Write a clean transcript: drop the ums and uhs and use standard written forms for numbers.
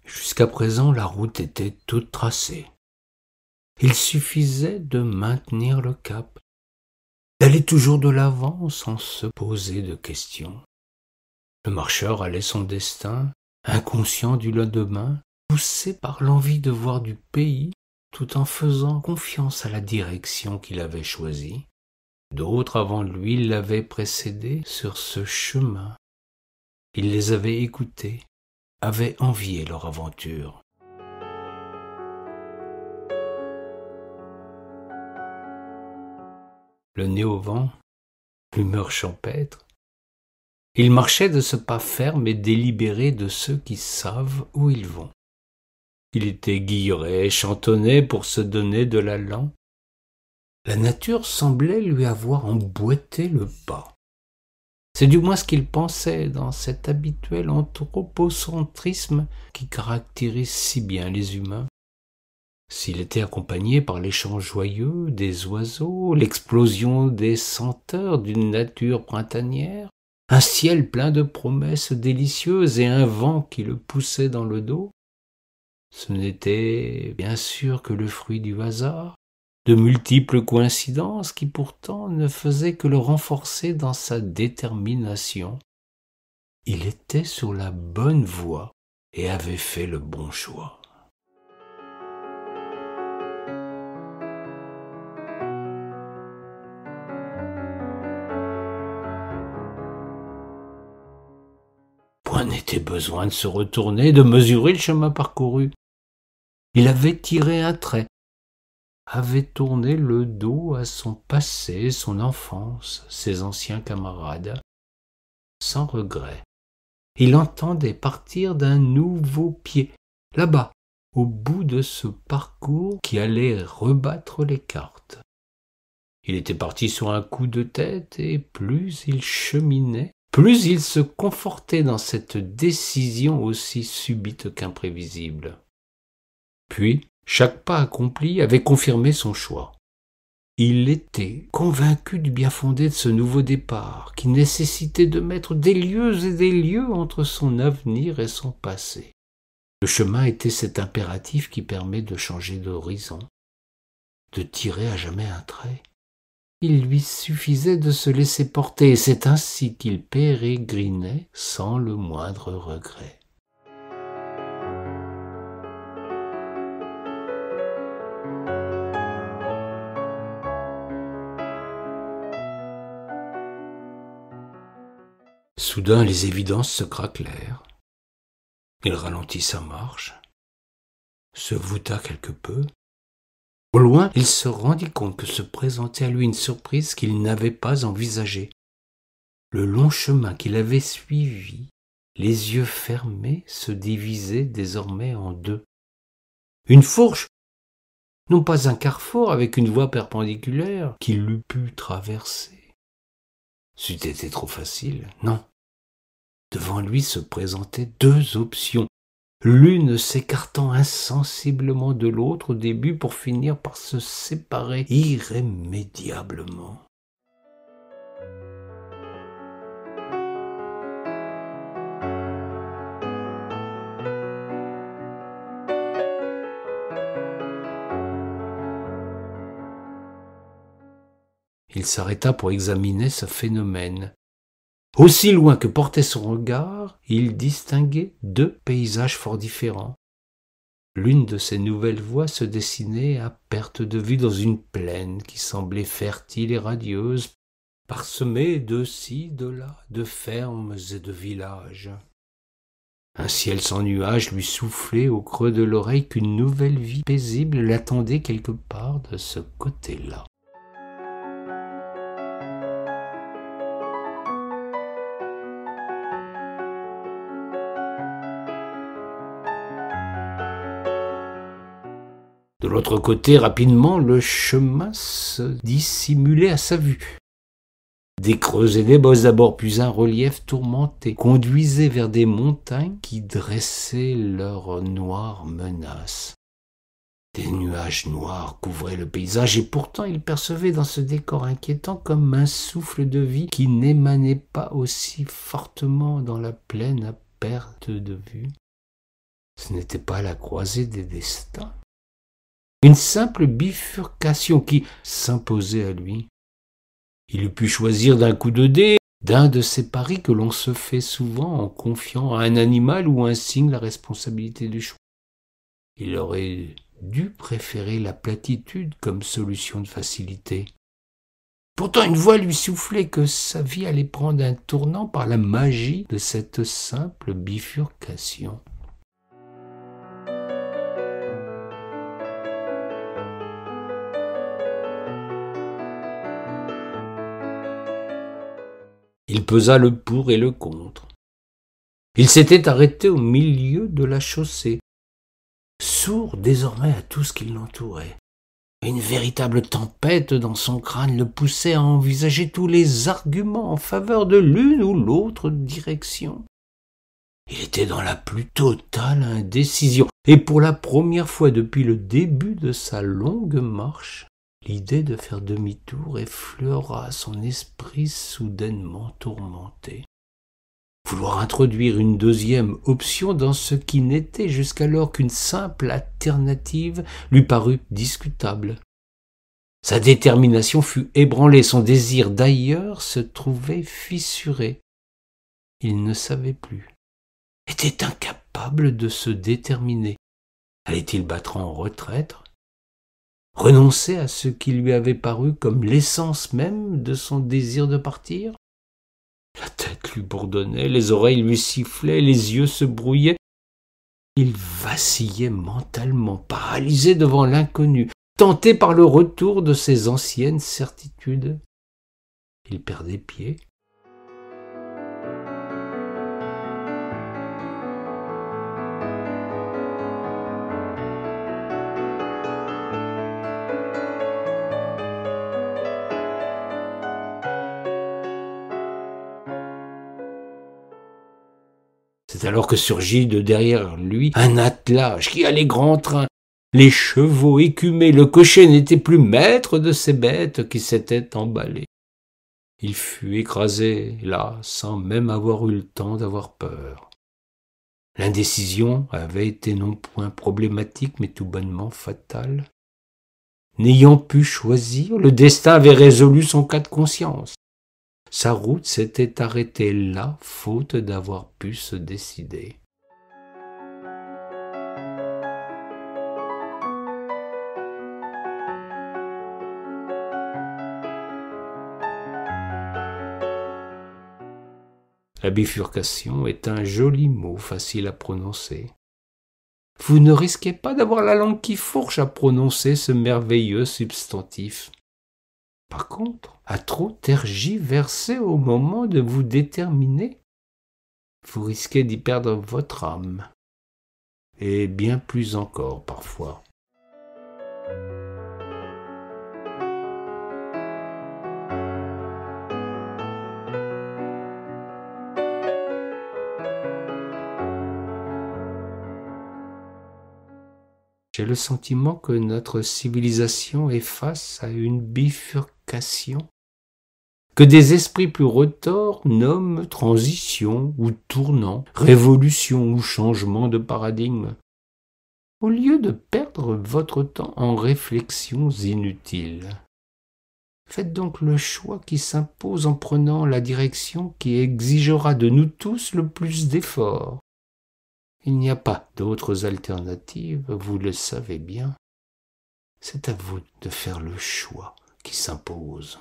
Jusqu'à présent, la route était toute tracée. Il suffisait de maintenir le cap, d'aller toujours de l'avant sans se poser de questions. Le marcheur allait son destin, inconscient du lendemain, poussé par l'envie de voir du pays, tout en faisant confiance à la direction qu'il avait choisie. D'autres avant lui l'avaient précédé sur ce chemin. Il les avait écoutés, avait envié leur aventure. Le nez au vent, l'humeur champêtre, il marchait de ce pas ferme et délibéré de ceux qui savent où ils vont. Il était guilleret, chantonnait pour se donner de l'allant. La nature semblait lui avoir emboîté le pas. C'est du moins ce qu'il pensait dans cet habituel anthropocentrisme qui caractérise si bien les humains. S'il était accompagné par les chants joyeux des oiseaux, l'explosion des senteurs d'une nature printanière, un ciel plein de promesses délicieuses et un vent qui le poussait dans le dos, ce n'était bien sûr que le fruit du hasard, de multiples coïncidences qui pourtant ne faisaient que le renforcer dans sa détermination. Il était sur la bonne voie et avait fait le bon choix. Point n'était besoin de se retourner, de mesurer le chemin parcouru. Il avait tiré un trait, avait tourné le dos à son passé, son enfance, ses anciens camarades. Sans regret, il entendait partir d'un nouveau pied, là-bas, au bout de ce parcours qui allait rebattre les cartes. Il était parti sur un coup de tête, et plus il cheminait, plus il se confortait dans cette décision aussi subite qu'imprévisible. Puis, chaque pas accompli avait confirmé son choix. Il était convaincu du bien fondé de ce nouveau départ, qui nécessitait de mettre des lieues et des lieues entre son avenir et son passé. Le chemin était cet impératif qui permet de changer d'horizon, de tirer à jamais un trait. Il lui suffisait de se laisser porter, et c'est ainsi qu'il pérégrinait sans le moindre regret. Soudain, les évidences se craquelèrent. Il ralentit sa marche, se voûta quelque peu. Au loin, il se rendit compte que se présentait à lui une surprise qu'il n'avait pas envisagée. Le long chemin qu'il avait suivi, les yeux fermés, se divisait désormais en deux. Une fourche, non pas un carrefour avec une voie perpendiculaire qu'il eût pu traverser. C'eût été trop facile, non. Devant lui se présentaient deux options, l'une s'écartant insensiblement de l'autre au début pour finir par se séparer irrémédiablement. Il s'arrêta pour examiner ce phénomène. Aussi loin que portait son regard, il distinguait deux paysages fort différents. L'une de ces nouvelles voies se dessinait à perte de vue dans une plaine qui semblait fertile et radieuse, parsemée de-ci, de-là, de fermes et de villages. Un ciel sans nuages lui soufflait au creux de l'oreille qu'une nouvelle vie paisible l'attendait quelque part de ce côté-là. De l'autre côté, rapidement, le chemin se dissimulait à sa vue. Des creux et des bosses d'abord, puis un relief tourmenté, conduisaient vers des montagnes qui dressaient leurs noires menaces. Des nuages noirs couvraient le paysage et pourtant il percevait dans ce décor inquiétant comme un souffle de vie qui n'émanait pas aussi fortement dans la plaine à perte de vue. Ce n'était pas la croisée des destins, une simple bifurcation qui s'imposait à lui. Il eût pu choisir d'un coup de dé, d'un de ces paris que l'on se fait souvent en confiant à un animal ou un signe la responsabilité du choix. Il aurait dû préférer la platitude comme solution de facilité. Pourtant, une voix lui soufflait que sa vie allait prendre un tournant par la magie de cette simple bifurcation. Il pesa le pour et le contre. Il s'était arrêté au milieu de la chaussée, sourd désormais à tout ce qui l'entourait. Une véritable tempête dans son crâne le poussait à envisager tous les arguments en faveur de l'une ou l'autre direction. Il était dans la plus totale indécision, et pour la première fois depuis le début de sa longue marche, l'idée de faire demi-tour effleura son esprit soudainement tourmenté. Vouloir introduire une deuxième option dans ce qui n'était jusqu'alors qu'une simple alternative lui parut discutable. Sa détermination fut ébranlée, son désir d'ailleurs se trouvait fissuré. Il ne savait plus, était incapable de se déterminer. Allait-il battre en retraite, renoncer à ce qui lui avait paru comme l'essence même de son désir de partir? La tête lui bourdonnait, les oreilles lui sifflaient, les yeux se brouillaient. Il vacillait mentalement, paralysé devant l'inconnu, tenté par le retour de ses anciennes certitudes. Il perdait pied. C'est alors que surgit de derrière lui un attelage qui allait grand train. Les chevaux écumés, le cocher n'était plus maître de ces bêtes qui s'étaient emballées. Il fut écrasé là, sans même avoir eu le temps d'avoir peur. L'indécision avait été non point problématique, mais tout bonnement fatale. N'ayant pu choisir, le destin avait résolu son cas de conscience. Sa route s'était arrêtée là, faute d'avoir pu se décider. La bifurcation est un joli mot facile à prononcer. Vous ne risquez pas d'avoir la langue qui fourche à prononcer ce merveilleux substantif. Par contre, à trop tergiverser au moment de vous déterminer, vous risquez d'y perdre votre âme, et bien plus encore parfois. J'ai le sentiment que notre civilisation est face à une bifurcation, que des esprits plus retors nomment transition ou tournant, révolution ou changement de paradigme. Au lieu de perdre votre temps en réflexions inutiles, faites donc le choix qui s'impose en prenant la direction qui exigera de nous tous le plus d'efforts. Il n'y a pas d'autres alternatives, vous le savez bien. C'est à vous de faire le choix qui s'impose.